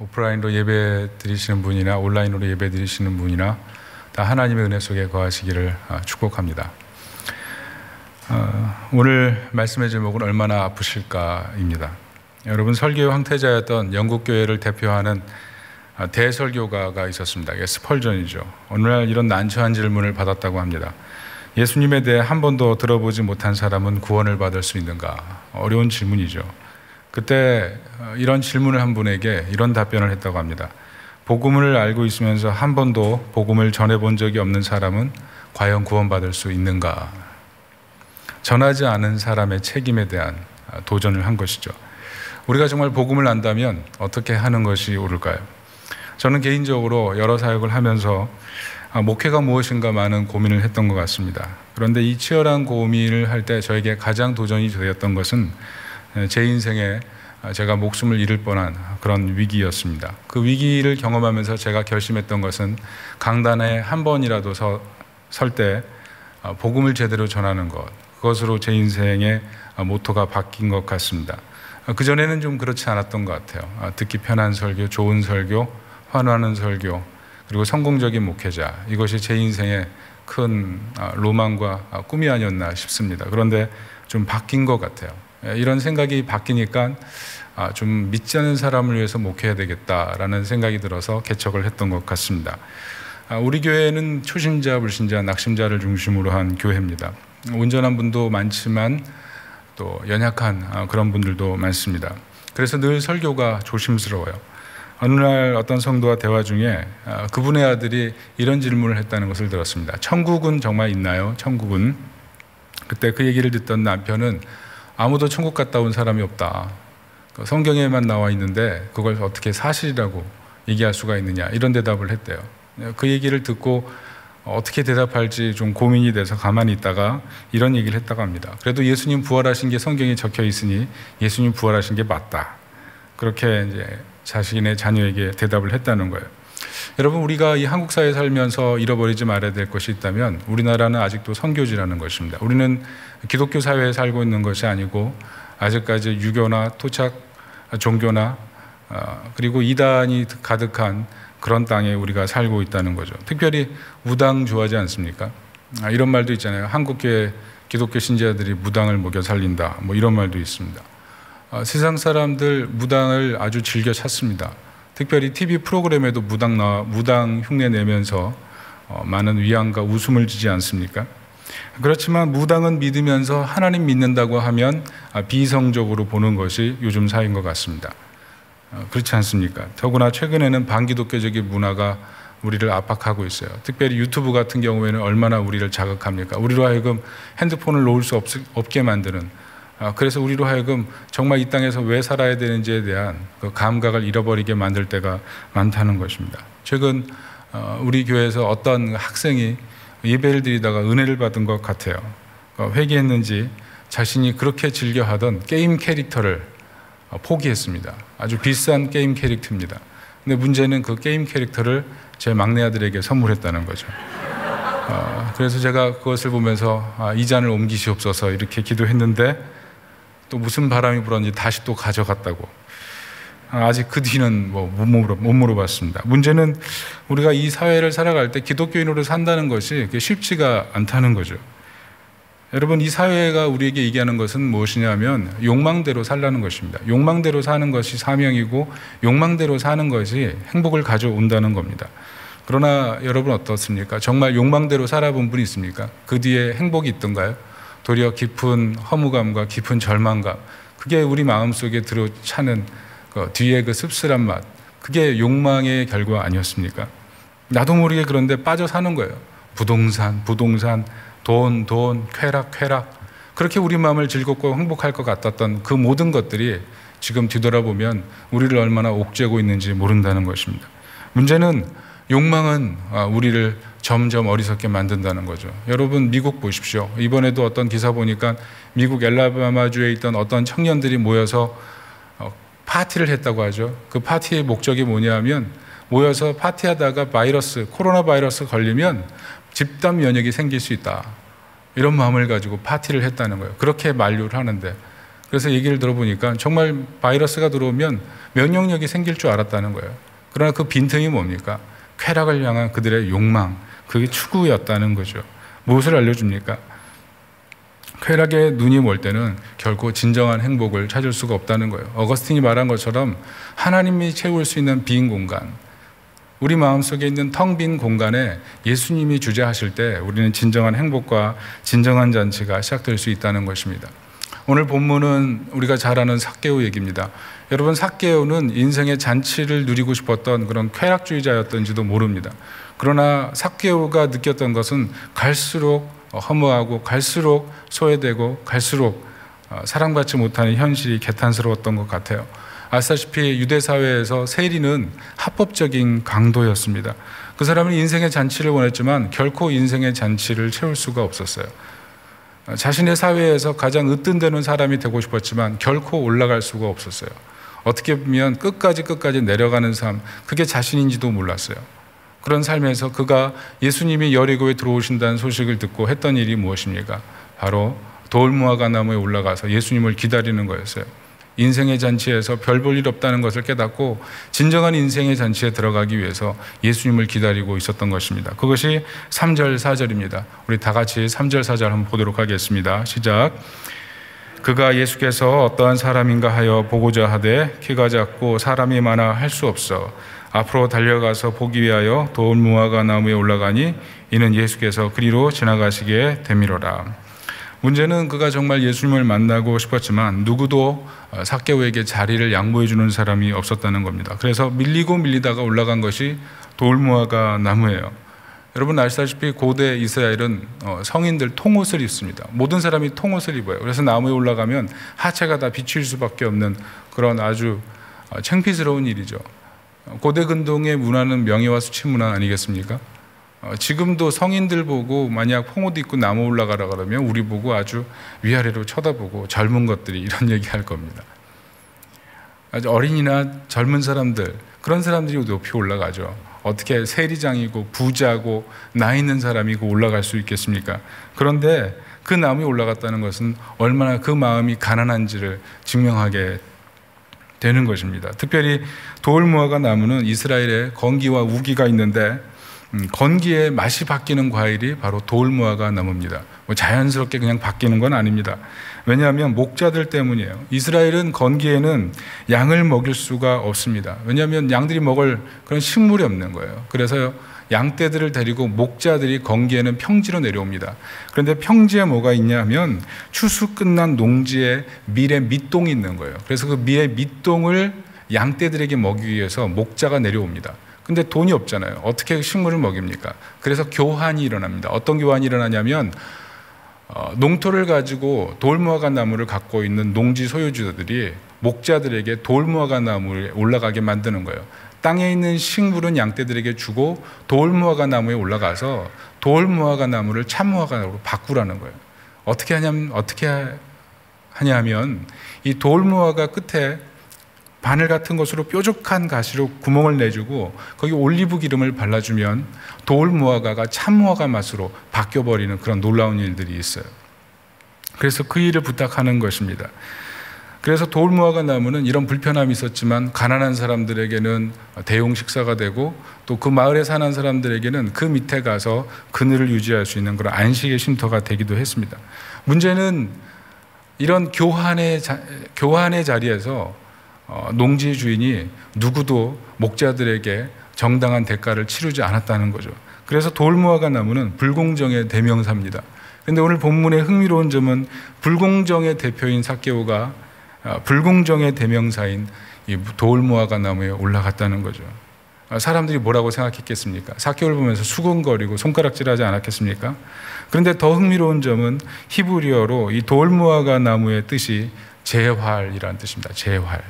오프라인으로 예배 드리시는 분이나 온라인으로 예배 드리시는 분이나 다 하나님의 은혜 속에 거하시기를 축복합니다. 오늘 말씀의 제목은 얼마나 아프실까입니다. 여러분, 설교의 황태자였던 영국 교회를 대표하는 대설교가가 있었습니다. 이게 스펄전이죠. 어느 날 이런 난처한 질문을 받았다고 합니다. 예수님에 대해 한 번도 들어보지 못한 사람은 구원을 받을 수 있는가? 어려운 질문이죠. 그때 이런 질문을 한 분에게 이런 답변을 했다고 합니다. 복음을 알고 있으면서 한 번도 복음을 전해본 적이 없는 사람은 과연 구원받을 수 있는가? 전하지 않은 사람의 책임에 대한 도전을 한 것이죠. 우리가 정말 복음을 안다면 어떻게 하는 것이 옳을까요? 저는 개인적으로 여러 사역을 하면서 목회가 무엇인가 많은 고민을 했던 것 같습니다. 그런데 이 치열한 고민을 할 때 저에게 가장 도전이 되었던 것은 제 인생에 제가 목숨을 잃을 뻔한 그런 위기였습니다. 그 위기를 경험하면서 제가 결심했던 것은 강단에 한 번이라도 설 때 복음을 제대로 전하는 것, 그것으로 제 인생의 모토가 바뀐 것 같습니다. 그전에는 좀 그렇지 않았던 것 같아요. 듣기 편한 설교, 좋은 설교, 환호하는 설교, 그리고 성공적인 목회자, 이것이 제 인생의 큰 로망과 꿈이 아니었나 싶습니다. 그런데 좀 바뀐 것 같아요. 이런 생각이 바뀌니까 좀 믿지 않는 사람을 위해서 목회해야 되겠다라는 생각이 들어서 개척을 했던 것 같습니다. 우리 교회는 초신자, 불신자, 낙심자를 중심으로 한 교회입니다. 온전한 분도 많지만 또 연약한 그런 분들도 많습니다. 그래서 늘 설교가 조심스러워요. 어느 날 어떤 성도와 대화 중에 그분의 아들이 이런 질문을 했다는 것을 들었습니다. 천국은 정말 있나요? 천국은? 그때 그 얘기를 듣던 남편은 아무도 천국 갔다 온 사람이 없다. 성경에만 나와 있는데 그걸 어떻게 사실이라고 얘기할 수가 있느냐, 이런 대답을 했대요. 그 얘기를 듣고 어떻게 대답할지 좀 고민이 돼서 가만히 있다가 이런 얘기를 했다고 합니다. 그래도 예수님 부활하신 게 성경에 적혀 있으니 예수님 부활하신 게 맞다. 그렇게 이제 자신의 자녀에게 대답을 했다는 거예요. 여러분, 우리가 이 한국 사회에 살면서 잃어버리지 말아야 될 것이 있다면 우리나라는 아직도 선교지라는 것입니다. 우리는 기독교 사회에 살고 있는 것이 아니고 아직까지 유교나 토착 종교나 그리고 이단이 가득한 그런 땅에 우리가 살고 있다는 거죠. 특별히 무당 좋아하지 않습니까? 이런 말도 있잖아요. 한국교회 기독교 신자들이 무당을 먹여 살린다, 뭐 이런 말도 있습니다. 세상 사람들 무당을 아주 즐겨 찾습니다. 특별히 TV 프로그램에도 무당 흉내 내면서 많은 위안과 웃음을 주지 않습니까? 그렇지만 무당은 믿으면서 하나님 믿는다고 하면 비이성적으로 보는 것이 요즘 사회인 것 같습니다. 그렇지 않습니까? 더구나 최근에는 반기독교적인 문화가 우리를 압박하고 있어요. 특별히 유튜브 같은 경우에는 얼마나 우리를 자극합니까? 우리로 하여금 핸드폰을 놓을 수 없게 만드는, 그래서 우리로 하여금 정말 이 땅에서 왜 살아야 되는지에 대한 그 감각을 잃어버리게 만들 때가 많다는 것입니다. 최근 우리 교회에서 어떤 학생이 예배를 드리다가 은혜를 받은 것 같아요. 회개했는지 자신이 그렇게 즐겨하던 게임 캐릭터를 포기했습니다. 아주 비싼 게임 캐릭터입니다. 근데 문제는 그 게임 캐릭터를 제 막내 아들에게 선물했다는 거죠. 그래서 제가 그것을 보면서 이 잔을 옮기시옵소서 이렇게 기도했는데 또 무슨 바람이 불었는지 다시 또 가져갔다고. 아직 그 뒤는 못 물어봤습니다. 문제는 우리가 이 사회를 살아갈 때 기독교인으로 산다는 것이 쉽지가 않다는 거죠. 여러분, 이 사회가 우리에게 얘기하는 것은 무엇이냐면 욕망대로 살라는 것입니다. 욕망대로 사는 것이 사명이고 욕망대로 사는 것이 행복을 가져온다는 겁니다. 그러나 여러분 어떻습니까? 정말 욕망대로 살아본 분이 있습니까? 그 뒤에 행복이 있던가요? 도리어 깊은 허무감과 깊은 절망감, 그게 우리 마음속에 들어차는 뒤에 그 씁쓸한 맛, 그게 욕망의 결과 아니었습니까? 나도 모르게 그런데 빠져 사는 거예요. 부동산, 돈, 쾌락. 그렇게 우리 마음을 즐겁고 행복할 것 같았던 그 모든 것들이 지금 뒤돌아보면 우리를 얼마나 옥죄고 있는지 모른다는 것입니다. 문제는 욕망은 우리를 점점 어리석게 만든다는 거죠. 여러분, 미국 보십시오. 이번에도 어떤 기사 보니까 미국 엘라바마주에 있던 어떤 청년들이 모여서 파티를 했다고 하죠. 그 파티의 목적이 뭐냐면 모여서 파티하다가 코로나 바이러스 걸리면 집단 면역이 생길 수 있다, 이런 마음을 가지고 파티를 했다는 거예요. 그렇게 만류를 하는데 그래서 얘기를 들어보니까 정말 바이러스가 들어오면 면역력이 생길 줄 알았다는 거예요. 그러나 그 빈틈이 뭡니까? 쾌락을 향한 그들의 욕망, 그게 추구였다는 거죠. 무엇을 알려줍니까? 쾌락에 눈이 멀 때는 결코 진정한 행복을 찾을 수가 없다는 거예요. 어거스틴이 말한 것처럼 하나님이 채울 수 있는 빈 공간, 우리 마음속에 있는 텅 빈 공간에 예수님이 주재하실 때 우리는 진정한 행복과 진정한 잔치가 시작될 수 있다는 것입니다. 오늘 본문은 우리가 잘 아는 삭개오 얘기입니다. 여러분, 삭개오는 인생의 잔치를 누리고 싶었던 그런 쾌락주의자였던지도 모릅니다. 그러나 삭개오가 느꼈던 것은 갈수록 허무하고 갈수록 소외되고 갈수록 사랑받지 못하는 현실이 개탄스러웠던 것 같아요. 아시다시피 유대 사회에서 세리는 합법적인 강도였습니다. 그 사람은 인생의 잔치를 원했지만 결코 인생의 잔치를 채울 수가 없었어요. 자신의 사회에서 가장 으뜸되는 사람이 되고 싶었지만 결코 올라갈 수가 없었어요. 어떻게 보면 끝까지 내려가는 삶, 그게 자신인지도 몰랐어요. 그런 삶에서 그가 예수님이 여리고에 들어오신다는 소식을 듣고 했던 일이 무엇입니까? 바로 돌무화과 나무에 올라가서 예수님을 기다리는 거였어요. 인생의 잔치에서 별 볼 일 없다는 것을 깨닫고 진정한 인생의 잔치에 들어가기 위해서 예수님을 기다리고 있었던 것입니다. 그것이 3절 4절입니다. 우리 다 같이 3절 4절 한번 보도록 하겠습니다. 시작. 그가 예수께서 어떠한 사람인가 하여 보고자 하되 키가 작고 사람이 많아 할 수 없어 앞으로 달려가서 보기 위하여 돌무화과 나무에 올라가니 이는 예수께서 그리로 지나가시게 되미로라. 문제는 그가 정말 예수님을 만나고 싶었지만 누구도 삭개오에게 자리를 양보해 주는 사람이 없었다는 겁니다. 그래서 밀리다가 올라간 것이 돌무화과 나무예요. 여러분 아시다시피 고대 이스라엘은 성인들 통옷을 입습니다. 모든 사람이 통옷을 입어요. 그래서 나무에 올라가면 하체가 다 비칠 수밖에 없는 그런 아주 창피스러운 일이죠. 고대 근동의 문화는 명예와 수치 문화 아니겠습니까? 지금도 성인들 보고 만약 홍옷 입고 나무 올라가라 그러면 우리 보고 아주 위아래로 쳐다보고 젊은 것들이 이런 얘기할 겁니다. 아주 어린이나 젊은 사람들, 그런 사람들이 높이 올라가죠. 어떻게 세리장이고 부자고 나 있는 사람이고 올라갈 수 있겠습니까? 그런데 그 나무에 올라갔다는 것은 얼마나 그 마음이 가난한지를 증명하게 되는 것입니다. 특별히 돌무화과 나무는 이스라엘에 건기와 우기가 있는데 건기에 맛이 바뀌는 과일이 바로 돌무화과 나무입니다. 자연스럽게 그냥 바뀌는 건 아닙니다. 왜냐하면 목자들 때문이에요. 이스라엘은 건기에는 양을 먹일 수가 없습니다. 왜냐하면 양들이 먹을 그런 식물이 없는 거예요. 그래서 양떼들을 데리고 목자들이 건기에는 평지로 내려옵니다. 그런데 평지에 뭐가 있냐면 추수 끝난 농지에 밀의 밑동이 있는 거예요. 그래서 그 밀의 밑동을 양떼들에게 먹이기 위해서 목자가 내려옵니다. 근데 돈이 없잖아요. 어떻게 식물을 먹입니까? 그래서 교환이 일어납니다. 어떤 교환이 일어나냐면 농토를 가지고 돌무화과 나무를 갖고 있는 농지 소유주들이 목자들에게 돌무화과 나무에 올라가게 만드는 거예요. 땅에 있는 식물은 양떼들에게 주고 돌무화과 나무에 올라가서 돌무화과 나무를 참무화과 나무로 바꾸라는 거예요. 어떻게 하냐면 이 돌무화과 끝에 바늘 같은 것으로 뾰족한 가시로 구멍을 내주고 거기 올리브 기름을 발라주면 돌무화과가 참무화과 맛으로 바뀌어버리는 그런 놀라운 일들이 있어요. 그래서 그 일을 부탁하는 것입니다. 그래서 돌무화과 나무는 이런 불편함이 있었지만 가난한 사람들에게는 대용 식사가 되고 또 그 마을에 사는 사람들에게는 그 밑에 가서 그늘을 유지할 수 있는 그런 안식의 쉼터가 되기도 했습니다. 문제는 이런 교환의 자리에서 농지 주인이 누구도 목자들에게 정당한 대가를 치르지 않았다는 거죠. 그래서 돌무화과 나무는 불공정의 대명사입니다. 그런데 오늘 본문의 흥미로운 점은 불공정의 대표인 삭개오가 불공정의 대명사인 이 돌무화과 나무에 올라갔다는 거죠. 사람들이 뭐라고 생각했겠습니까? 삭개오를 보면서 수군거리고 손가락질하지 않았겠습니까? 그런데 더 흥미로운 점은 히브리어로 이 돌무화과 나무의 뜻이 재활이라는 뜻입니다. 재활.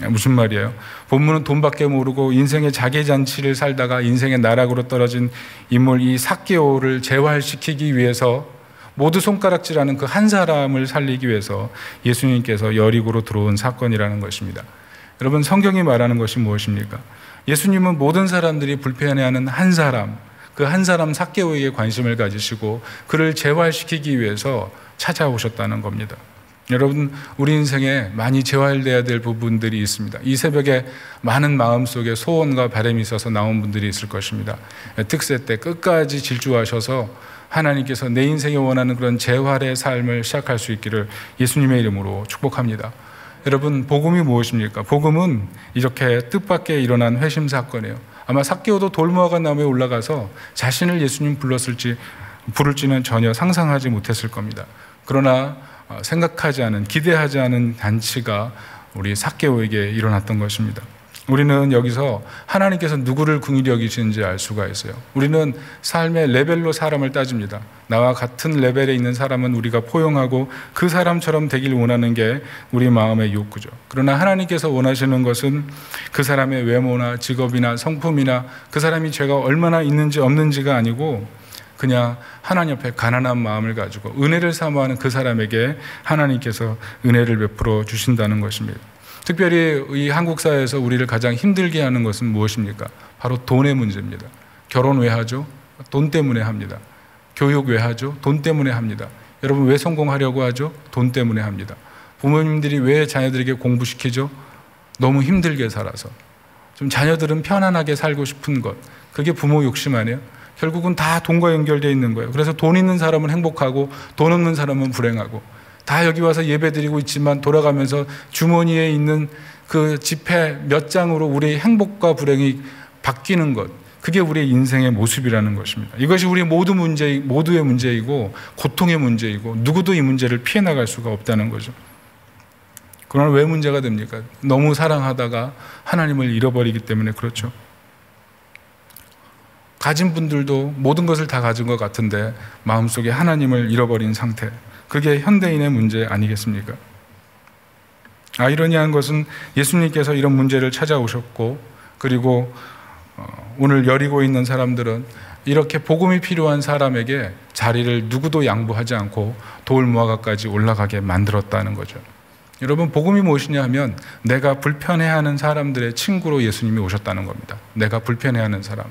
무슨 말이에요? 본문은 돈밖에 모르고 인생의 자기 잔치를 살다가 인생의 나락으로 떨어진 인물 이 삭개오를 재활시키기 위해서 모두 손가락질하는 그 한 사람을 살리기 위해서 예수님께서 여리고로 들어온 사건이라는 것입니다. 여러분, 성경이 말하는 것이 무엇입니까? 예수님은 모든 사람들이 불편해하는 한 사람, 그 한 사람 삭개오에게 관심을 가지시고 그를 재활시키기 위해서 찾아오셨다는 겁니다. 여러분, 우리 인생에 많이 재활돼야 될 부분들이 있습니다. 이 새벽에 많은 마음속에 소원과 바람이 있어서 나온 분들이 있을 것입니다. 특세 때 끝까지 질주하셔서 하나님께서 내 인생에 원하는 그런 재활의 삶을 시작할 수 있기를 예수님의 이름으로 축복합니다. 여러분, 복음이 무엇입니까? 복음은 이렇게 뜻밖의 일어난 회심 사건이에요. 아마 삭개오도 돌무화과 나무에 올라가서 자신을 예수님 부를지는 전혀 상상하지 못했을 겁니다. 그러나 생각하지 않은, 기대하지 않은 잔치가 우리 삭개오에게 일어났던 것입니다. 우리는 여기서 하나님께서 누구를 긍휼히 여기시는지 알 수가 있어요. 우리는 삶의 레벨로 사람을 따집니다. 나와 같은 레벨에 있는 사람은 우리가 포용하고 그 사람처럼 되길 원하는 게 우리 마음의 욕구죠. 그러나 하나님께서 원하시는 것은 그 사람의 외모나 직업이나 성품이나 그 사람이 죄가 얼마나 있는지 없는지가 아니고 그냥 하나님 앞에 가난한 마음을 가지고 은혜를 사모하는 그 사람에게 하나님께서 은혜를 베풀어 주신다는 것입니다. 특별히 이 한국 사회에서 우리를 가장 힘들게 하는 것은 무엇입니까? 바로 돈의 문제입니다. 결혼 왜 하죠? 돈 때문에 합니다. 교육 왜 하죠? 돈 때문에 합니다. 여러분, 왜 성공하려고 하죠? 돈 때문에 합니다. 부모님들이 왜 자녀들에게 공부시키죠? 너무 힘들게 살아서. 좀 자녀들은 편안하게 살고 싶은 것, 그게 부모 욕심 아니에요? 결국은 다 돈과 연결되어 있는 거예요. 그래서 돈 있는 사람은 행복하고 돈 없는 사람은 불행하고, 다 여기 와서 예배드리고 있지만 돌아가면서 주머니에 있는 그 지폐 몇 장으로 우리의 행복과 불행이 바뀌는 것, 그게 우리의 인생의 모습이라는 것입니다. 이것이 우리 모두의 문제이고 고통의 문제이고 누구도 이 문제를 피해 나갈 수가 없다는 거죠. 그러나 왜 문제가 됩니까? 너무 사랑하다가 하나님을 잃어버리기 때문에 그렇죠. 가진 분들도 모든 것을 다 가진 것 같은데 마음속에 하나님을 잃어버린 상태, 그게 현대인의 문제 아니겠습니까? 아이러니한 것은 예수님께서 이런 문제를 찾아오셨고, 그리고 오늘 여리고 있는 사람들은 이렇게 복음이 필요한 사람에게 자리를 누구도 양보하지 않고 돌무화과까지 올라가게 만들었다는 거죠. 여러분, 복음이 무엇이냐 하면 내가 불편해하는 사람들의 친구로 예수님이 오셨다는 겁니다. 내가 불편해하는 사람,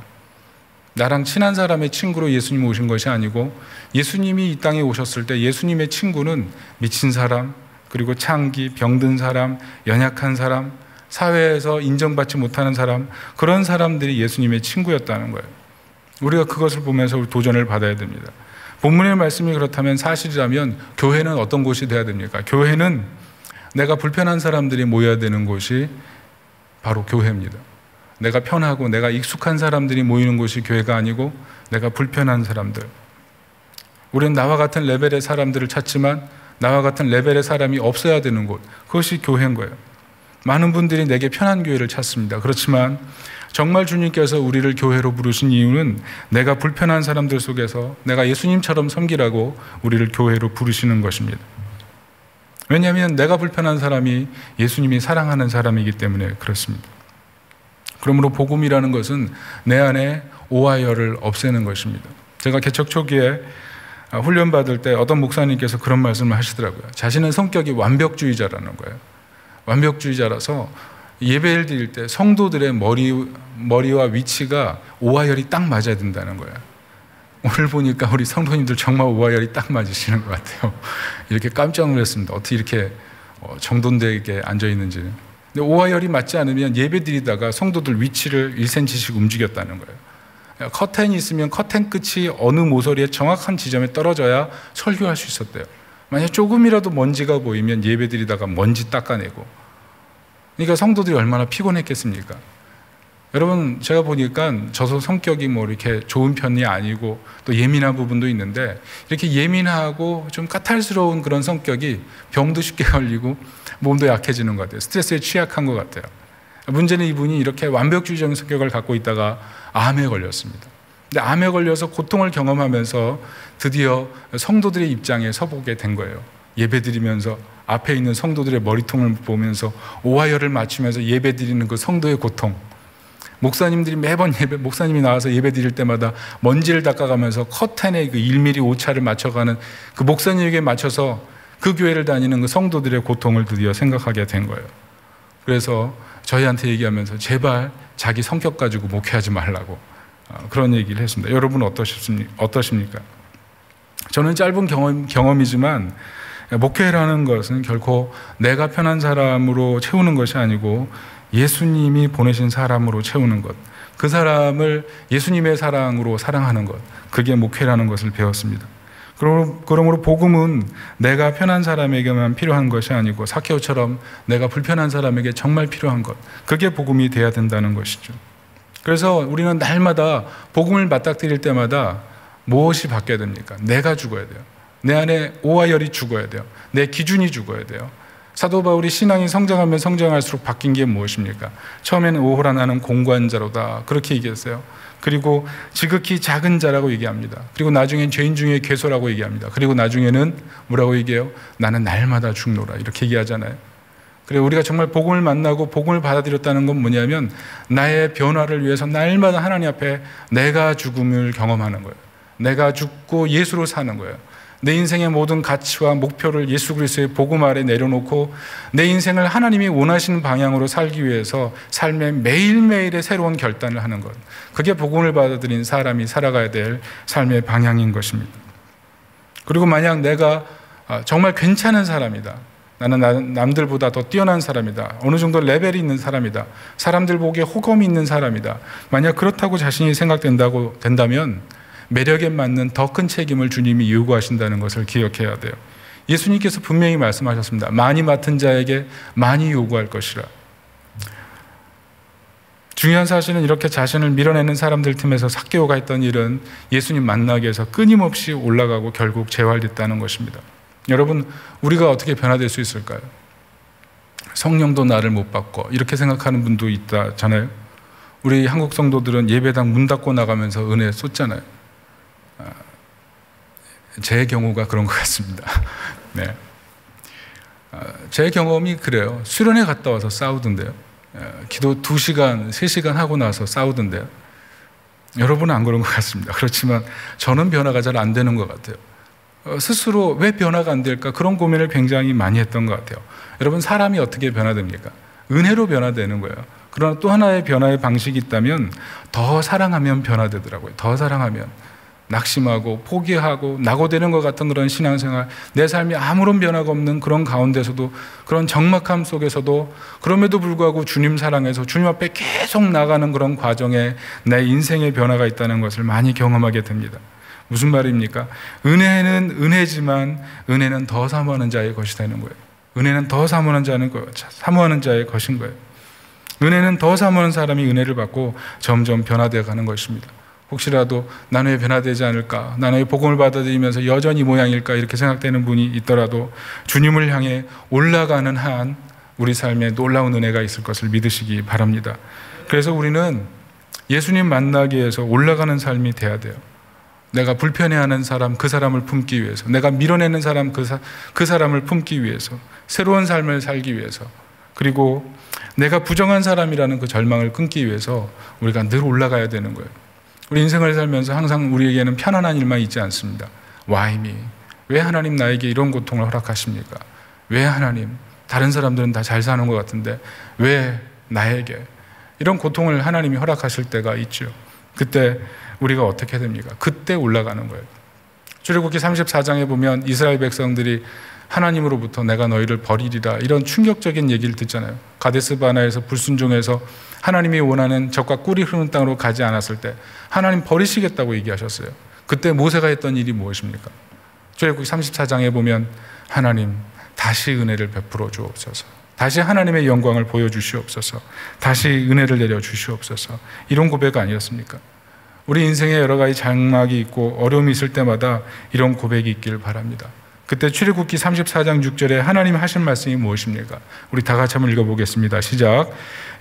나랑 친한 사람의 친구로 예수님이 오신 것이 아니고, 예수님이 이 땅에 오셨을 때 예수님의 친구는 미친 사람, 그리고 창기, 병든 사람, 연약한 사람, 사회에서 인정받지 못하는 사람, 그런 사람들이 예수님의 친구였다는 거예요. 우리가 그것을 보면서 도전을 받아야 됩니다. 본문의 말씀이 그렇다면, 사실이라면 교회는 어떤 곳이 돼야 됩니까? 교회는 내가 불편한 사람들이 모여야 되는 곳이 바로 교회입니다. 내가 편하고 내가 익숙한 사람들이 모이는 곳이 교회가 아니고 내가 불편한 사람들, 우리는 나와 같은 레벨의 사람들을 찾지만 나와 같은 레벨의 사람이 없어야 되는 곳, 그것이 교회인 거예요. 많은 분들이 내게 편한 교회를 찾습니다. 그렇지만 정말 주님께서 우리를 교회로 부르신 이유는 내가 불편한 사람들 속에서 내가 예수님처럼 섬기라고 우리를 교회로 부르시는 것입니다. 왜냐하면 내가 불편한 사람이 예수님이 사랑하는 사람이기 때문에 그렇습니다. 그러므로 복음이라는 것은 내 안에 오하열을 없애는 것입니다. 제가 개척 초기에 훈련 받을 때 어떤 목사님께서 그런 말씀을 하시더라고요. 자신은 성격이 완벽주의자라는 거예요. 완벽주의자라서 예배를 드릴 때 성도들의 머리와 위치가 오하열이 딱 맞아야 된다는 거예요. 오늘 보니까 우리 성도님들 정말 오하열이 딱 맞으시는 것 같아요. 이렇게 깜짝 놀랐습니다. 어떻게 이렇게 정돈되게 앉아 있는지. 근데 오하열이 맞지 않으면 예배 드리다가 성도들 위치를 1cm씩 움직였다는 거예요. 커튼이 있으면 커튼 끝이 어느 모서리에 정확한 지점에 떨어져야 설교할 수 있었대요. 만약 조금이라도 먼지가 보이면 예배 드리다가 먼지 닦아내고, 그러니까 성도들이 얼마나 피곤했겠습니까? 여러분, 제가 보니까 저도 성격이 뭐 이렇게 좋은 편이 아니고 또 예민한 부분도 있는데, 이렇게 예민하고 좀 까탈스러운 그런 성격이 병도 쉽게 걸리고 몸도 약해지는 것 같아요. 스트레스에 취약한 것 같아요. 문제는 이분이 이렇게 완벽주의적인 성격을 갖고 있다가 암에 걸렸습니다. 근데 암에 걸려서 고통을 경험하면서 드디어 성도들의 입장에 서보게 된 거예요. 예배드리면서 앞에 있는 성도들의 머리통을 보면서 오하열을 맞추면서 예배드리는 그 성도의 고통, 목사님들이 매번 목사님이 나와서 예배 드릴 때마다 먼지를 닦아가면서 커튼에 그 1mm 오차를 맞춰가는 그 목사님에게 맞춰서 그 교회를 다니는 그 성도들의 고통을 드디어 생각하게 된 거예요. 그래서 저희한테 얘기하면서 제발 자기 성격 가지고 목회하지 말라고 그런 얘기를 했습니다. 여러분 어떠십니까? 저는 짧은 경험이지만 목회라는 것은 결코 내가 편한 사람으로 채우는 것이 아니고 예수님이 보내신 사람으로 채우는 것, 그 사람을 예수님의 사랑으로 사랑하는 것, 그게 목회라는 것을 배웠습니다. 그러므로 복음은 내가 편한 사람에게만 필요한 것이 아니고 삭개오처럼 내가 불편한 사람에게 정말 필요한 것, 그게 복음이 돼야 된다는 것이죠. 그래서 우리는 날마다 복음을 맞닥뜨릴 때마다 무엇이 바뀌어야 됩니까? 내가 죽어야 돼요. 내 안에 오와 열이 죽어야 돼요. 내 기준이 죽어야 돼요. 사도 바울이 신앙이 성장하면 성장할수록 바뀐 게 무엇입니까? 처음에는 오호라 나는 공관자로다, 그렇게 얘기했어요. 그리고 지극히 작은 자라고 얘기합니다. 그리고 나중엔 죄인 중에 괴소라고 얘기합니다. 그리고 나중에는 뭐라고 얘기해요? 나는 날마다 죽노라, 이렇게 얘기하잖아요. 그리고 우리가 정말 복음을 만나고 복음을 받아들였다는 건 뭐냐면 나의 변화를 위해서 날마다 하나님 앞에 내가 죽음을 경험하는 거예요. 내가 죽고 예수로 사는 거예요. 내 인생의 모든 가치와 목표를 예수 그리스도의 복음 아래 내려놓고 내 인생을 하나님이 원하시는 방향으로 살기 위해서 삶의 매일매일의 새로운 결단을 하는 것, 그게 복음을 받아들인 사람이 살아가야 될 삶의 방향인 것입니다. 그리고 만약 내가 정말 괜찮은 사람이다, 나는 남들보다 더 뛰어난 사람이다, 어느 정도 레벨이 있는 사람이다, 사람들 보기에 호감이 있는 사람이다, 만약 그렇다고 자신이 된다면 매력에 맞는 더 큰 책임을 주님이 요구하신다는 것을 기억해야 돼요. 예수님께서 분명히 말씀하셨습니다. 많이 맡은 자에게 많이 요구할 것이라. 중요한 사실은 이렇게 자신을 밀어내는 사람들 틈에서 삭개오가 했던 일은 예수님 만나기 위해서 끊임없이 올라가고 결국 재활됐다는 것입니다. 여러분, 우리가 어떻게 변화될 수 있을까요? 성령도 나를 못 바꿔, 이렇게 생각하는 분도 있다잖아요. 우리 한국 성도들은 예배당 문 닫고 나가면서 은혜 쏟잖아요. 제 경우가 그런 것 같습니다. 네. 제 경험이 그래요. 수련회 갔다 와서 싸우던데요. 기도 2시간, 3시간 하고 나서 싸우던데요. 여러분은 안 그런 것 같습니다. 그렇지만 저는 변화가 잘 안 되는 것 같아요. 스스로 왜 변화가 안 될까? 그런 고민을 굉장히 많이 했던 것 같아요. 여러분, 사람이 어떻게 변화됩니까? 은혜로 변화되는 거예요. 그러나 또 하나의 변화의 방식이 있다면 더 사랑하면 변화되더라고요. 더 사랑하면. 낙심하고 포기하고 낙오되는 것 같은 그런 신앙생활, 내 삶이 아무런 변화가 없는 그런 가운데서도, 그런 적막함 속에서도 그럼에도 불구하고 주님 사랑해서 주님 앞에 계속 나가는 그런 과정에 내 인생의 변화가 있다는 것을 많이 경험하게 됩니다. 무슨 말입니까? 은혜는 은혜지만 은혜는 더 사모하는 자의 것이 되는 거예요. 은혜는 더 사모하는 자의 것인 거예요. 은혜는 더 사모하는 사람이 은혜를 받고 점점 변화되어 가는 것입니다. 혹시라도 나는 왜 변화되지 않을까? 나는 왜 복음을 받아들이면서 여전히 이 모양일까? 이렇게 생각되는 분이 있더라도 주님을 향해 올라가는 한 우리 삶에 놀라운 은혜가 있을 것을 믿으시기 바랍니다. 그래서 우리는 예수님 만나기 위해서 올라가는 삶이 돼야 돼요. 내가 불편해하는 사람, 그 사람을 품기 위해서, 내가 밀어내는 사람, 그 사람을 품기 위해서, 새로운 삶을 살기 위해서, 그리고 내가 부정한 사람이라는 그 절망을 끊기 위해서 우리가 늘 올라가야 되는 거예요. 우리 인생을 살면서 항상 우리에게는 편안한 일만 있지 않습니다. Why me? 왜 하나님 나에게 이런 고통을 허락하십니까? 왜 하나님, 다른 사람들은 다 잘 사는 것 같은데 왜 나에게 이런 고통을 하나님이 허락하실 때가 있죠. 그때 우리가 어떻게 됩니까? 그때 올라가는 거예요. 출애굽기 34장에 보면 이스라엘 백성들이 하나님으로부터 내가 너희를 버리리라, 이런 충격적인 얘기를 듣잖아요. 가데스 바나에서 불순종해서 하나님이 원하는 적과 꿀이 흐르는 땅으로 가지 않았을 때 하나님 버리시겠다고 얘기하셨어요. 그때 모세가 했던 일이 무엇입니까? 출애굽기 34장에 보면 하나님 다시 은혜를 베풀어 주옵소서, 다시 하나님의 영광을 보여주시옵소서, 다시 은혜를 내려 주시옵소서, 이런 고백 아니었습니까? 우리 인생에 여러 가지 장막이 있고 어려움이 있을 때마다 이런 고백이 있길 바랍니다. 그때 출애굽기 34장 6절에 하나님 하신 말씀이 무엇입니까? 우리 다 같이 한번 읽어보겠습니다. 시작.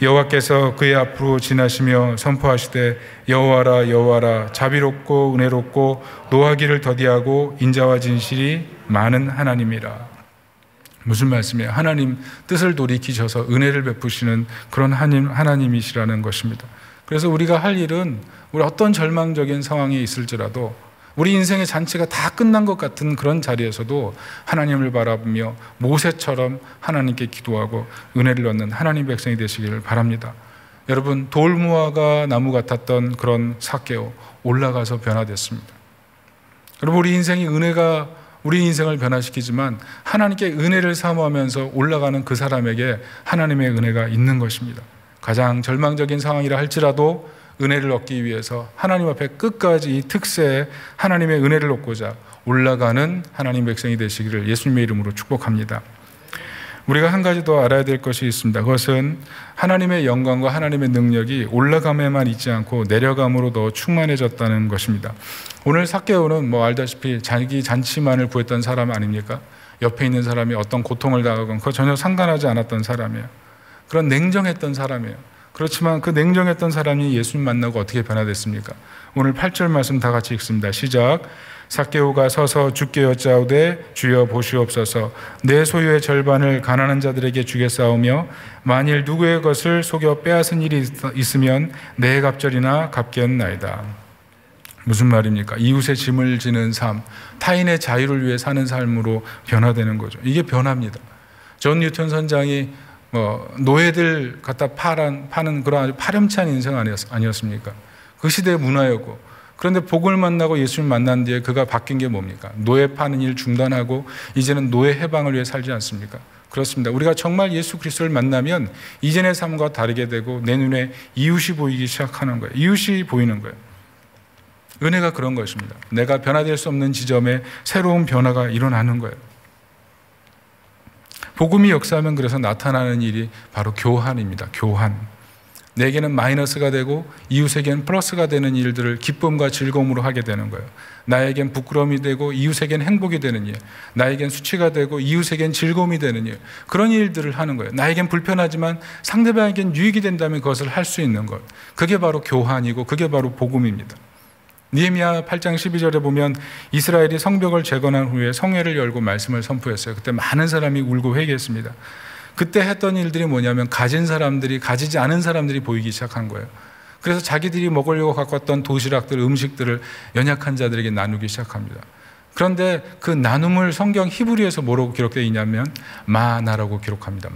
여호와께서 그의 앞으로 지나시며 선포하시되 여호와라 여호와라 자비롭고 은혜롭고 노하기를 더디하고 인자와 진실이 많은 하나님이라. 무슨 말씀이에요? 하나님 뜻을 돌이키셔서 은혜를 베푸시는 그런 하나님이시라는 것입니다. 그래서 우리가 할 일은 우리 어떤 절망적인 상황에 있을지라도, 우리 인생의 잔치가 다 끝난 것 같은 그런 자리에서도 하나님을 바라보며 모세처럼 하나님께 기도하고 은혜를 얻는 하나님 백성이 되시기를 바랍니다. 여러분, 돌무화과 나무 같았던 그런 삭개오 올라가서 변화됐습니다. 여러분, 우리 인생이 은혜가 우리 인생을 변화시키지만 하나님께 은혜를 사모하면서 올라가는 그 사람에게 하나님의 은혜가 있는 것입니다. 가장 절망적인 상황이라 할지라도 은혜를 얻기 위해서 하나님 앞에 끝까지 이 특세에 하나님의 은혜를 얻고자 올라가는 하나님 백성이 되시기를 예수님의 이름으로 축복합니다. 우리가 한 가지 더 알아야 될 것이 있습니다. 그것은 하나님의 영광과 하나님의 능력이 올라감에만 있지 않고 내려감으로도 충만해졌다는 것입니다. 오늘 삭개오는 알다시피 자기 잔치만을 구했던 사람 아닙니까? 옆에 있는 사람이 어떤 고통을 당하건 그거 전혀 상관하지 않았던 사람이에요. 그런 냉정했던 사람이에요. 그렇지만 그 냉정했던 사람이 예수님 만나고 어떻게 변화됐습니까? 오늘 8절 말씀 다 같이 읽습니다. 시작. 삭개오가 서서 주께 여짜오되 주여 보시옵소서 내 소유의 절반을 가난한 자들에게 주겠사오며 만일 누구의 것을 속여 빼앗은 일이 있으면 내 갑절이나 갚겠나이다. 무슨 말입니까? 이웃의 짐을 지는 삶, 타인의 자유를 위해 사는 삶으로 변화되는 거죠. 이게 변화입니다. 존 뉴턴 선장이 노예들 갖다 파는 그런 아주 파렴치한 인생 아니었습니까? 그 시대의 문화였고, 그런데 복을 만나고 예수님 만난 뒤에 그가 바뀐 게 뭡니까? 노예 파는 일 중단하고 이제는 노예 해방을 위해 살지 않습니까? 그렇습니다. 우리가 정말 예수 그리스도를 만나면 이전의 삶과 다르게 되고 내 눈에 이웃이 보이기 시작하는 거예요. 이웃이 보이는 거예요. 은혜가 그런 것입니다. 내가 변화될 수 없는 지점에 새로운 변화가 일어나는 거예요. 복음이 역사하면 그래서 나타나는 일이 바로 교환입니다. 교환. 내게는 마이너스가 되고 이웃에게는 플러스가 되는 일들을 기쁨과 즐거움으로 하게 되는 거예요. 나에겐 부끄러움이 되고 이웃에겐 행복이 되는 일, 나에겐 수치가 되고 이웃에겐 즐거움이 되는 일, 그런 일들을 하는 거예요. 나에겐 불편하지만 상대방에겐 유익이 된다면 그것을 할 수 있는 것, 그게 바로 교환이고 그게 바로 복음입니다. 느헤미야 8장 12절에 보면 이스라엘이 성벽을 재건한 후에 성회를 열고 말씀을 선포했어요. 그때 많은 사람이 울고 회개했습니다. 그때 했던 일들이 뭐냐면 가진 사람들이 가지지 않은 사람들이 보이기 시작한 거예요. 그래서 자기들이 먹으려고 갖고 왔던 도시락들, 음식들을 연약한 자들에게 나누기 시작합니다. 그런데 그 나눔을 성경 히브리어에서 뭐라고 기록되어 있냐면 마나라고 기록합니다.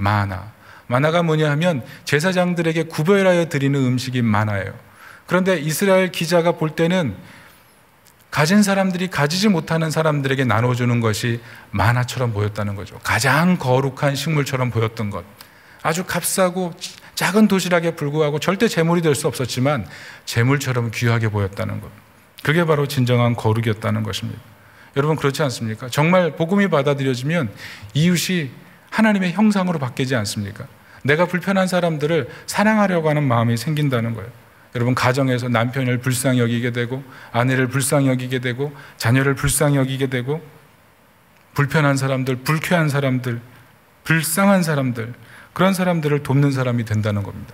마나가 뭐냐 하면 제사장들에게 구별하여 드리는 음식이 마나예요. 그런데 이스라엘 기자가 볼 때는 가진 사람들이 가지지 못하는 사람들에게 나눠주는 것이 마나처럼 보였다는 거죠. 가장 거룩한 식물처럼 보였던 것. 아주 값싸고 작은 도시락에 불구하고 절대 재물이 될 수 없었지만 재물처럼 귀하게 보였다는 것. 그게 바로 진정한 거룩이었다는 것입니다. 여러분 그렇지 않습니까? 정말 복음이 받아들여지면 이웃이 하나님의 형상으로 바뀌지 않습니까? 내가 불편한 사람들을 사랑하려고 하는 마음이 생긴다는 거예요. 여러분 가정에서 남편을 불쌍히 여기게 되고 아내를 불쌍히 여기게 되고 자녀를 불쌍히 여기게 되고 불편한 사람들, 불쾌한 사람들, 불쌍한 사람들, 그런 사람들을 돕는 사람이 된다는 겁니다.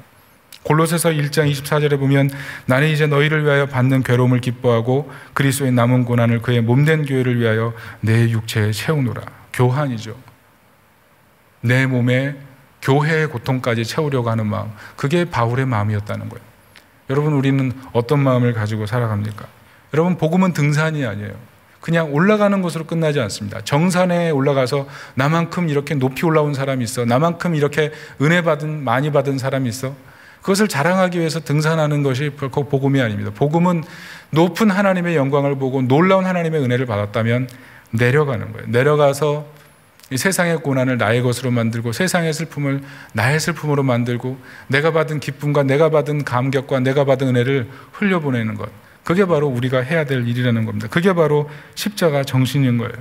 골로새서 1장 24절에 보면 나는 이제 너희를 위하여 받는 괴로움을 기뻐하고 그리스도의 남은 고난을 그의 몸된 교회를 위하여 내 육체에 채우노라. 교환이죠. 내 몸에 교회의 고통까지 채우려고 하는 마음, 그게 바울의 마음이었다는 거예요. 여러분 우리는 어떤 마음을 가지고 살아갑니까? 여러분 복음은 등산이 아니에요. 그냥 올라가는 것으로 끝나지 않습니다. 정산에 올라가서 나만큼 이렇게 높이 올라온 사람이 있어, 나만큼 이렇게 은혜 많이 받은 사람이 있어, 그것을 자랑하기 위해서 등산하는 것이 결코 복음이 아닙니다. 복음은 높은 하나님의 영광을 보고 놀라운 하나님의 은혜를 받았다면 내려가는 거예요. 내려가서 이 세상의 고난을 나의 것으로 만들고 세상의 슬픔을 나의 슬픔으로 만들고 내가 받은 기쁨과 내가 받은 감격과 내가 받은 은혜를 흘려보내는 것, 그게 바로 우리가 해야 될 일이라는 겁니다. 그게 바로 십자가 정신인 거예요.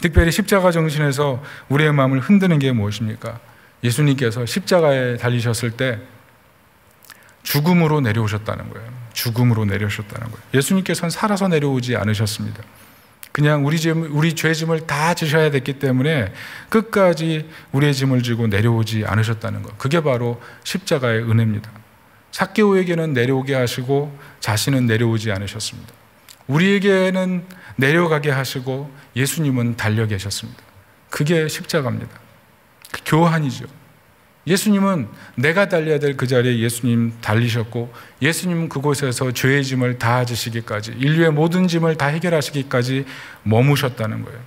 특별히 십자가 정신에서 우리의 마음을 흔드는 게 무엇입니까? 예수님께서 십자가에 달리셨을 때 죽음으로 내려오셨다는 거예요. 죽음으로 내려오셨다는 거예요. 예수님께서는 살아서 내려오지 않으셨습니다. 그냥 우리 죄 짐을 다 지셔야 됐기 때문에 끝까지 우리의 짐을 지고 내려오지 않으셨다는 것. 그게 바로 십자가의 은혜입니다. 삭개오에게는 내려오게 하시고 자신은 내려오지 않으셨습니다. 우리에게는 내려가게 하시고 예수님은 달려 계셨습니다. 그게 십자가입니다. 교환이죠. 예수님은 내가 달려야 될 그 자리에 예수님 달리셨고 예수님은 그곳에서 죄의 짐을 다 지시기까지, 인류의 모든 짐을 다 해결하시기까지 머무셨다는 거예요.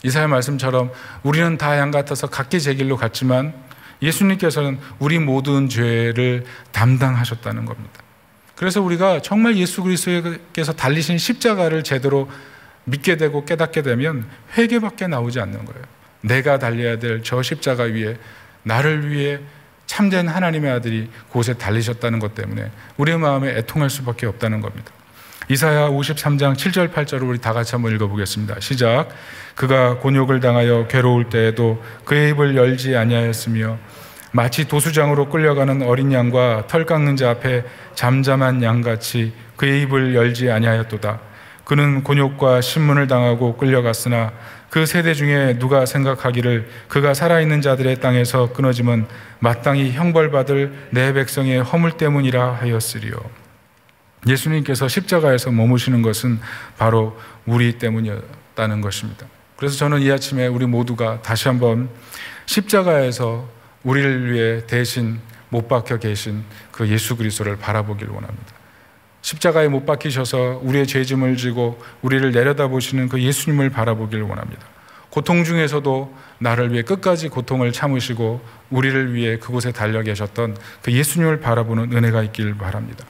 이사야 말씀처럼 우리는 다 양 같아서 각기 제 길로 갔지만 예수님께서는 우리 모든 죄를 담당하셨다는 겁니다. 그래서 우리가 정말 예수 그리스도께서 달리신 십자가를 제대로 믿게 되고 깨닫게 되면 회개밖에 나오지 않는 거예요. 내가 달려야 될 저 십자가 위에 나를 위해 참된 하나님의 아들이 곳에 달리셨다는 것 때문에 우리의 마음에 애통할 수밖에 없다는 겁니다. 이사야 53장 7절 8절을 우리 다 같이 한번 읽어보겠습니다. 시작. 그가 곤욕을 당하여 괴로울 때에도 그의 입을 열지 아니하였으며 마치 도수장으로 끌려가는 어린 양과 털 깎는 자 앞에 잠잠한 양같이 그의 입을 열지 아니하였도다. 그는 곤욕과 신문을 당하고 끌려갔으나 그 세대 중에 누가 생각하기를 그가 살아있는 자들의 땅에서 끊어짐은 마땅히 형벌받을 내 백성의 허물 때문이라 하였으리요. 예수님께서 십자가에서 머무시는 것은 바로 우리 때문이었다는 것입니다. 그래서 저는 이 아침에 우리 모두가 다시 한번 십자가에서 우리를 위해 대신 못 박혀 계신 그 예수 그리스도를 바라보길 원합니다. 십자가에 못 박히셔서 우리의 죄짐을 지고 우리를 내려다보시는 그 예수님을 바라보길 원합니다. 고통 중에서도 나를 위해 끝까지 고통을 참으시고 우리를 위해 그곳에 달려 계셨던 그 예수님을 바라보는 은혜가 있길 바랍니다.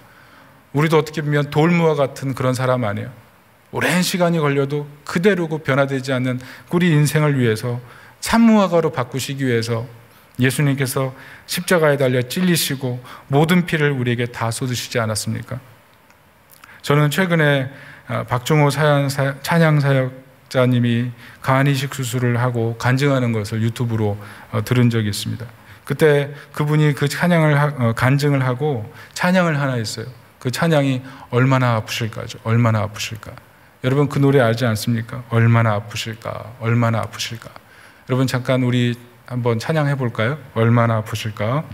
우리도 어떻게 보면 돌무와 같은 그런 사람 아니에요. 오랜 시간이 걸려도 그대로고 변화되지 않는 우리 인생을 위해서 참무화가로 바꾸시기 위해서 예수님께서 십자가에 달려 찔리시고 모든 피를 우리에게 다 쏟으시지 않았습니까? 저는 최근에 박종호 찬양사역자님이 간이식 수술을 하고 간증하는 것을 유튜브로 들은 적이 있습니다. 그때 그분이 그 간증을 하고 찬양을 하나 했어요. 그 찬양이 얼마나 아프실까죠. 얼마나 아프실까. 여러분 그 노래 알지 않습니까? 얼마나 아프실까. 얼마나 아프실까. 여러분 잠깐 우리 한번 찬양해 볼까요? 얼마나 아프실까.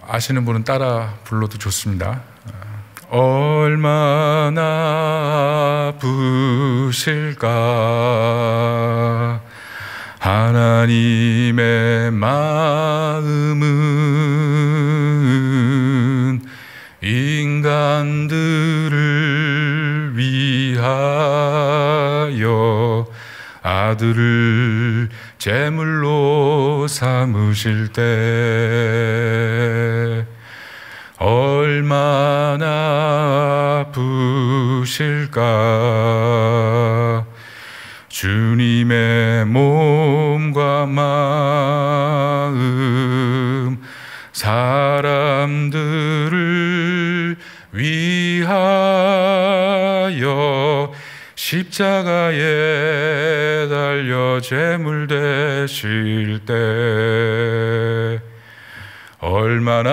아시는 분은 따라 불러도 좋습니다. 얼마나 아프실까. 하나님의 마음은 인간들을 위하여 아들을 제물로 삼으실 때 얼마나 아프실까. 주님의 몸과 마음 사람들을 위하여 십자가에 달려 제물 되실 때 얼마나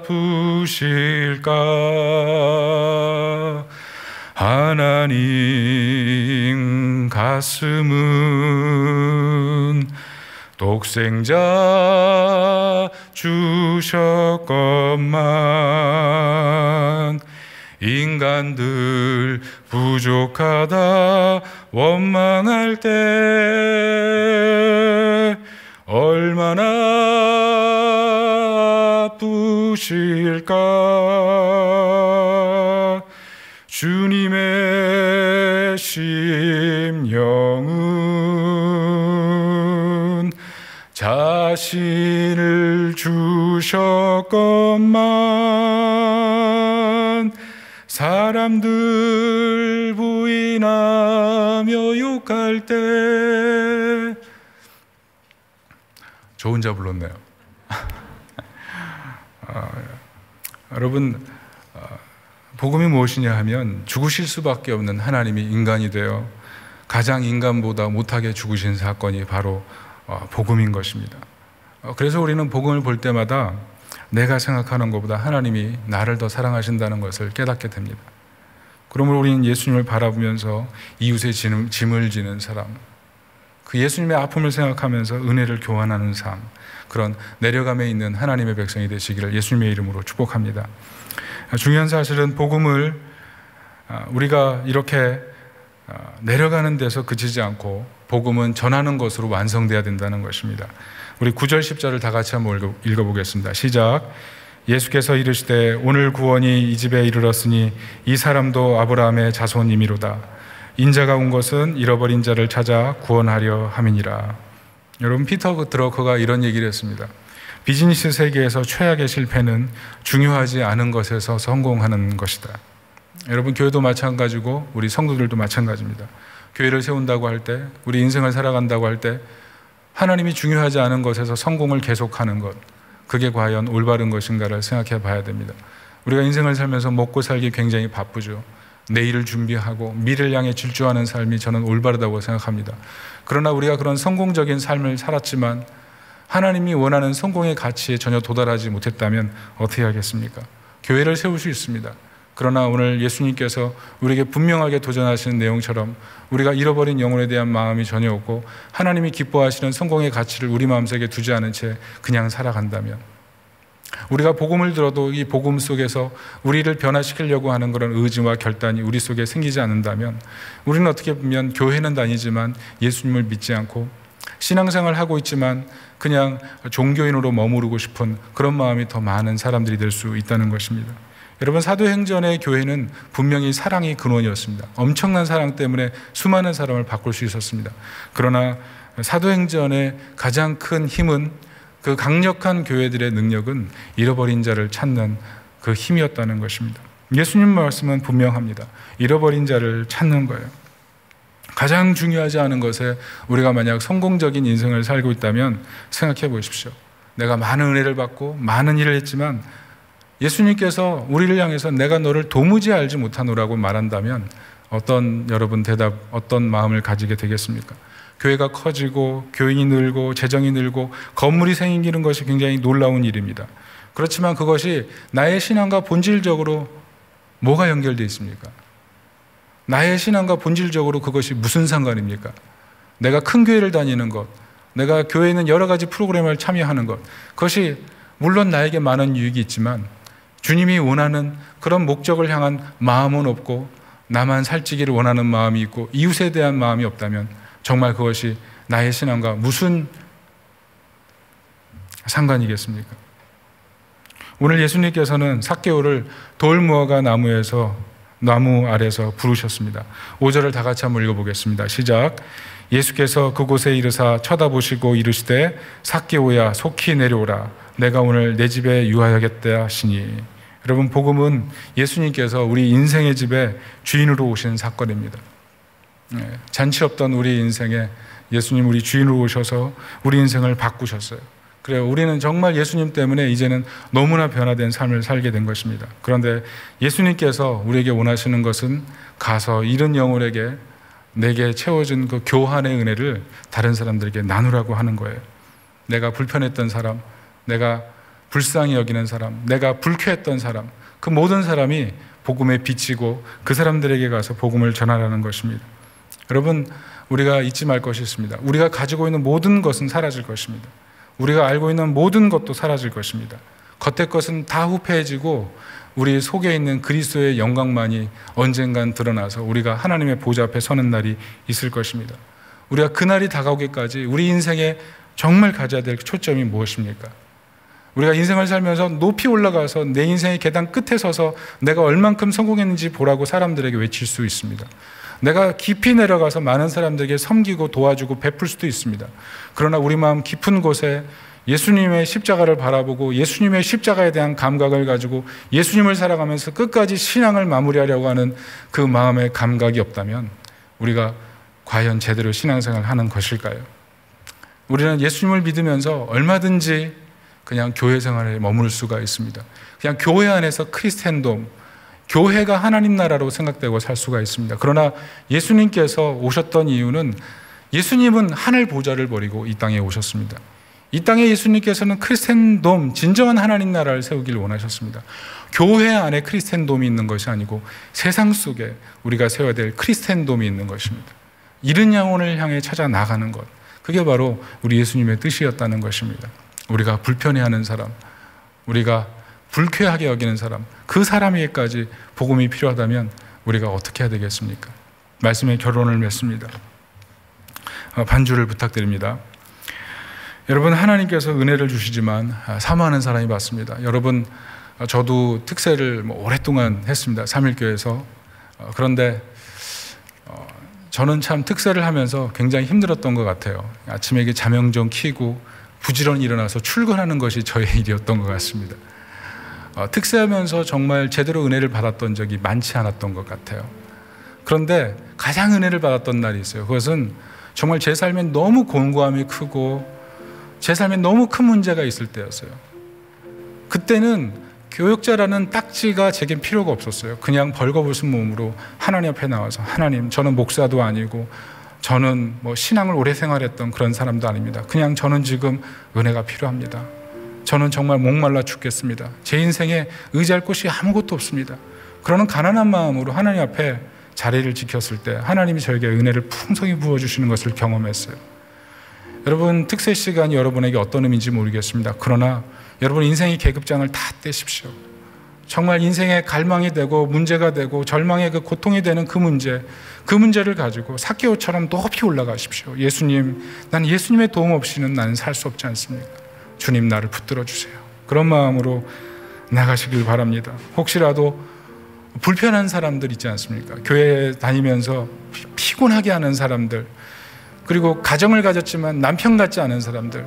아프실까. 하나님 가슴은 독생자 주셨건만 인간들 부족하다 원망할 때 얼마나 아프실까. 주님의 심령은 자신을 주셨건만 사람들 부인하며 욕할 때 저 혼자 불렀네요. 여러분 복음이 무엇이냐 하면 죽으실 수밖에 없는 하나님이 인간이 되어 가장 인간보다 못하게 죽으신 사건이 바로 복음인 것입니다. 그래서 우리는 복음을 볼 때마다 내가 생각하는 것보다 하나님이 나를 더 사랑하신다는 것을 깨닫게 됩니다. 그러므로 우리는 예수님을 바라보면서 이웃의 짐을 지는 사람, 그 예수님의 아픔을 생각하면서 은혜를 교환하는 삶, 그런 내려감에 있는 하나님의 백성이 되시기를 예수님의 이름으로 축복합니다. 중요한 사실은 복음을 우리가 이렇게 내려가는 데서 그치지 않고 복음은 전하는 것으로 완성돼야 된다는 것입니다. 우리 9절 10절을 다 같이 한번 읽어보겠습니다. 시작. 예수께서 이르시되 오늘 구원이 이 집에 이르렀으니 이 사람도 아브라함의 자손이미로다. 인자가 온 것은 잃어버린 자를 찾아 구원하려 함이니라. 여러분 피터 드러커가 이런 얘기를 했습니다. 비즈니스 세계에서 최악의 실패는 중요하지 않은 것에서 성공하는 것이다. 여러분, 교회도 마찬가지고 우리 성도들도 마찬가지입니다. 교회를 세운다고 할 때, 우리 인생을 살아간다고 할 때 하나님이 중요하지 않은 것에서 성공을 계속하는 것, 그게 과연 올바른 것인가를 생각해 봐야 됩니다. 우리가 인생을 살면서 먹고 살기 굉장히 바쁘죠. 내일을 준비하고 미래를 향해 질주하는 삶이 저는 올바르다고 생각합니다. 그러나 우리가 그런 성공적인 삶을 살았지만 하나님이 원하는 성공의 가치에 전혀 도달하지 못했다면 어떻게 하겠습니까? 교회를 세울 수 있습니다. 그러나 오늘 예수님께서 우리에게 분명하게 도전하시는 내용처럼 우리가 잃어버린 영혼에 대한 마음이 전혀 없고 하나님이 기뻐하시는 성공의 가치를 우리 마음속에 두지 않은 채 그냥 살아간다면, 우리가 복음을 들어도 이 복음 속에서 우리를 변화시키려고 하는 그런 의지와 결단이 우리 속에 생기지 않는다면 우리는 어떻게 보면 교회는 다니지만 예수님을 믿지 않고 신앙생활을 하고 있지만 그냥 종교인으로 머무르고 싶은 그런 마음이 더 많은 사람들이 될 수 있다는 것입니다. 여러분, 사도행전의 교회는 분명히 사랑이 근원이었습니다. 엄청난 사랑 때문에 수많은 사람을 바꿀 수 있었습니다. 그러나 사도행전의 가장 큰 힘은, 그 강력한 교회들의 능력은 잃어버린 자를 찾는 그 힘이었다는 것입니다. 예수님 말씀은 분명합니다. 잃어버린 자를 찾는 거예요. 가장 중요하지 않은 것에 우리가 만약 성공적인 인생을 살고 있다면 생각해 보십시오. 내가 많은 은혜를 받고 많은 일을 했지만 예수님께서 우리를 향해서 내가 너를 도무지 알지 못하노라고 말한다면 어떤 마음을 가지게 되겠습니까? 교회가 커지고 교인이 늘고 재정이 늘고 건물이 생기는 것이 굉장히 놀라운 일입니다. 그렇지만 그것이 나의 신앙과 본질적으로 뭐가 연결되어 있습니까? 나의 신앙과 본질적으로 그것이 무슨 상관입니까? 내가 큰 교회를 다니는 것, 내가 교회에 있는 여러 가지 프로그램을 참여하는 것, 그것이 물론 나에게 많은 유익이 있지만 주님이 원하는 그런 목적을 향한 마음은 없고 나만 살찌기를 원하는 마음이 있고 이웃에 대한 마음이 없다면 정말 그것이 나의 신앙과 무슨 상관이겠습니까? 오늘 예수님께서는 삭개오를 돌무화과 나무 아래서 부르셨습니다. 5절을 다 같이 한번 읽어보겠습니다. 시작. 예수께서 그곳에 이르사 쳐다보시고 이르시되 삭개오야 속히 내려오라. 내가 오늘 내 집에 유하여겠다 하시니. 여러분, 복음은 예수님께서 우리 인생의 집에 주인으로 오신 사건입니다. 잔치 없던 우리 인생에 예수님 우리 주인으로 오셔서 우리 인생을 바꾸셨어요. 그래요. 우리는 정말 예수님 때문에 이제는 너무나 변화된 삶을 살게 된 것입니다. 그런데 예수님께서 우리에게 원하시는 것은 가서 잃은 영혼에게 내게 채워진 그 교환의 은혜를 다른 사람들에게 나누라고 하는 거예요. 내가 불편했던 사람, 내가 불쌍히 여기는 사람, 내가 불쾌했던 사람, 그 모든 사람이 복음에 비치고 그 사람들에게 가서 복음을 전하라는 것입니다. 여러분, 우리가 잊지 말 것이 있습니다. 우리가 가지고 있는 모든 것은 사라질 것입니다. 우리가 알고 있는 모든 것도 사라질 것입니다. 겉의 것은 다 후패해지고 우리 속에 있는 그리스도의 영광만이 언젠간 드러나서 우리가 하나님의 보좌 앞에 서는 날이 있을 것입니다. 우리가 그날이 다가오기까지 우리 인생에 정말 가져야 될 초점이 무엇입니까? 우리가 인생을 살면서 높이 올라가서 내 인생의 계단 끝에 서서 내가 얼만큼 성공했는지 보라고 사람들에게 외칠 수 있습니다. 내가 깊이 내려가서 많은 사람들에게 섬기고 도와주고 베풀 수도 있습니다. 그러나 우리 마음 깊은 곳에 예수님의 십자가를 바라보고 예수님의 십자가에 대한 감각을 가지고 예수님을 살아가면서 끝까지 신앙을 마무리하려고 하는 그 마음의 감각이 없다면 우리가 과연 제대로 신앙생활을 하는 것일까요? 우리는 예수님을 믿으면서 얼마든지 그냥 교회 생활에 머물 수가 있습니다. 그냥 교회 안에서 크리스텐돔, 교회가 하나님 나라로 생각되고 살 수가 있습니다. 그러나 예수님께서 오셨던 이유는 예수님은 하늘 보좌를 버리고 이 땅에 오셨습니다. 이 땅에 예수님께서는 크리스텐돔, 진정한 하나님 나라를 세우기를 원하셨습니다. 교회 안에 크리스텐돔이 있는 것이 아니고 세상 속에 우리가 세워야 될 크리스텐돔이 있는 것입니다. 잃은 영혼을 향해 찾아 나가는 것, 그게 바로 우리 예수님의 뜻이었다는 것입니다. 우리가 불편해하는 사람, 우리가 불쾌하게 여기는 사람, 그 사람에게까지 복음이 필요하다면 우리가 어떻게 해야 되겠습니까? 말씀의 결론을 맺습니다. 반주를 부탁드립니다. 여러분, 하나님께서 은혜를 주시지만 사모하는 사람이 많습니다. 여러분, 저도 특세를 오랫동안 했습니다. 삼일교회에서. 그런데 저는 참 특세를 하면서 굉장히 힘들었던 것 같아요. 아침에 자명 좀 켜고 부지런히 일어나서 출근하는 것이 저의 일이었던 것 같습니다. 특세하면서 정말 제대로 은혜를 받았던 적이 많지 않았던 것 같아요. 그런데 가장 은혜를 받았던 날이 있어요. 그것은 정말 제 삶에 너무 곤고함이 크고 제 삶에 너무 큰 문제가 있을 때였어요. 그때는 교역자라는 딱지가 제겐 필요가 없었어요. 그냥 벌거벗은 몸으로 하나님 앞에 나와서, 하나님, 저는 목사도 아니고 저는 신앙을 오래 생활했던 그런 사람도 아닙니다. 그냥 저는 지금 은혜가 필요합니다. 저는 정말 목말라 죽겠습니다. 제 인생에 의지할 곳이 아무것도 없습니다. 그러는 가난한 마음으로 하나님 앞에 자리를 지켰을 때 하나님이 저에게 은혜를 풍성히 부어주시는 것을 경험했어요. 여러분, 특세 시간이 여러분에게 어떤 의미인지 모르겠습니다. 그러나 여러분 인생의 계급장을 다 떼십시오. 정말 인생의 갈망이 되고 문제가 되고 절망의 그 고통이 되는 그 문제를 가지고 삭개오처럼 높이 올라가십시오. 예수님, 난 예수님의 도움 없이는 나는 살 수 없지 않습니까? 주님, 나를 붙들어 주세요. 그런 마음으로 나가시길 바랍니다. 혹시라도 불편한 사람들 있지 않습니까? 교회 다니면서 피곤하게 하는 사람들, 그리고 가정을 가졌지만 남편 같지 않은 사람들,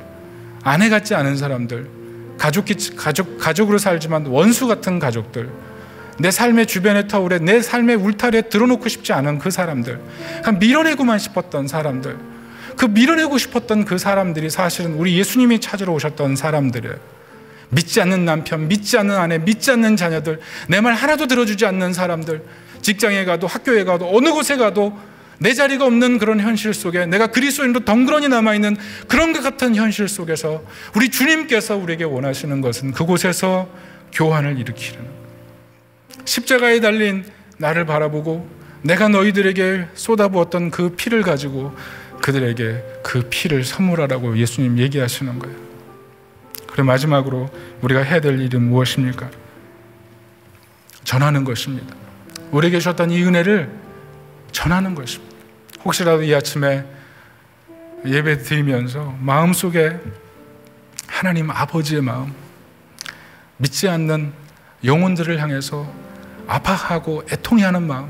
아내 같지 않은 사람들, 가족으로 살지만 원수 같은 가족들, 내 삶의 주변의 터울에, 내 삶의 울타리에 들어놓고 싶지 않은 그 사람들, 그냥 밀어내고만 싶었던 사람들, 그 밀어내고 싶었던 그 사람들이 사실은 우리 예수님이 찾으러 오셨던 사람들이에요. 믿지 않는 남편, 믿지 않는 아내, 믿지 않는 자녀들, 내 말 하나도 들어주지 않는 사람들, 직장에 가도 학교에 가도 어느 곳에 가도 내 자리가 없는 그런 현실 속에 내가 그리스도인으로 덩그러니 남아있는 그런 것 같은 현실 속에서 우리 주님께서 우리에게 원하시는 것은 그곳에서 교환을 일으키는, 십자가에 달린 나를 바라보고 내가 너희들에게 쏟아부었던 그 피를 가지고 그들에게 그 피를 선물하라고 예수님 얘기하시는 거예요. 그리고 마지막으로 우리가 해야 될 일은 무엇입니까? 전하는 것입니다. 우리에게 주셨던 이 은혜를 전하는 것입니다. 혹시라도 이 아침에 예배 드리면서 마음속에 하나님 아버지의 마음, 믿지 않는 영혼들을 향해서 아파하고 애통해하는 마음,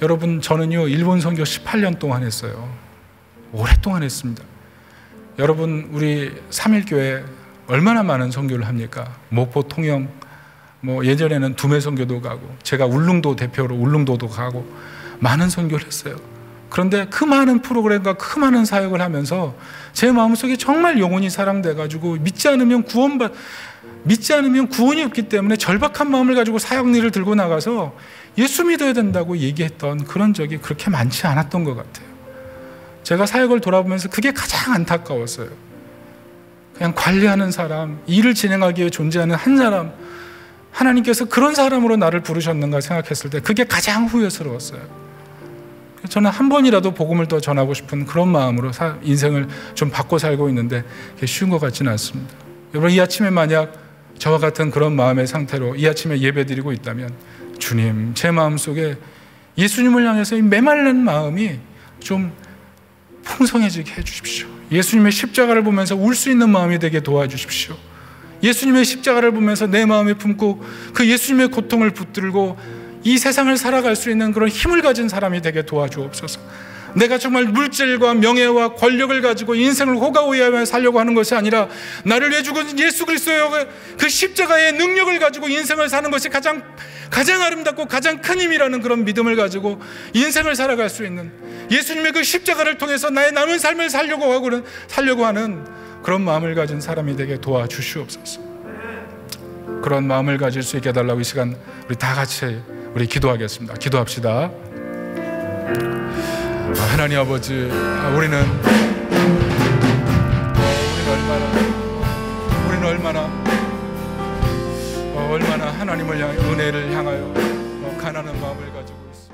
여러분, 저는요 일본 선교 18년 동안 했어요. 오랫동안 했습니다. 여러분, 우리 3일교회 얼마나 많은 선교를 합니까? 목포, 통영, 예전에는 두메 선교도 가고, 제가 울릉도 대표로 울릉도도 가고 많은 선교를 했어요. 그런데 그 많은 프로그램과 그 많은 사역을 하면서 제 마음속에 정말 영혼이 사랑돼가지고 믿지 않으면 구원이 없기 때문에 절박한 마음을 가지고 사역 일을 들고 나가서 예수 믿어야 된다고 얘기했던 그런 적이 그렇게 많지 않았던 것 같아요. 제가 사역을 돌아보면서 그게 가장 안타까웠어요. 그냥 관리하는 사람, 일을 진행하기 위해 존재하는 한 사람, 하나님께서 그런 사람으로 나를 부르셨는가 생각했을 때 그게 가장 후회스러웠어요. 저는 한 번이라도 복음을 더 전하고 싶은 그런 마음으로 인생을 좀 바꿔 살고 있는데 그게 쉬운 것 같지는 않습니다. 여러분, 이 아침에 만약 저와 같은 그런 마음의 상태로 이 아침에 예배드리고 있다면, 주님, 제 마음속에 예수님을 향해서 이 메말른 마음이 좀 풍성해지게 해주십시오. 예수님의 십자가를 보면서 울 수 있는 마음이 되게 도와주십시오. 예수님의 십자가를 보면서 내 마음에 품고 그 예수님의 고통을 붙들고 이 세상을 살아갈 수 있는 그런 힘을 가진 사람이 되게 도와주옵소서. 내가 정말 물질과 명예와 권력을 가지고 인생을 호가호위하며 살려고 하는 것이 아니라 나를 위해 죽은 예수 그리스도의 그 십자가의 능력을 가지고 인생을 사는 것이 가장 아름답고 가장 큰 힘이라는 그런 믿음을 가지고 인생을 살아갈 수 있는, 예수님의 그 십자가를 통해서 나의 남은 삶을 살려고 하는 그런 마음을 가진 사람이 되게 도와주시옵소서. 그런 마음을 가질 수 있게 해달라고 이 시간 우리 다 같이 우리 기도하겠습니다. 기도합시다. 하나님 아버지, 우리는 얼마나 하나님을 향해 은혜를 향하여 가난한 마음을 가지고 있습니다.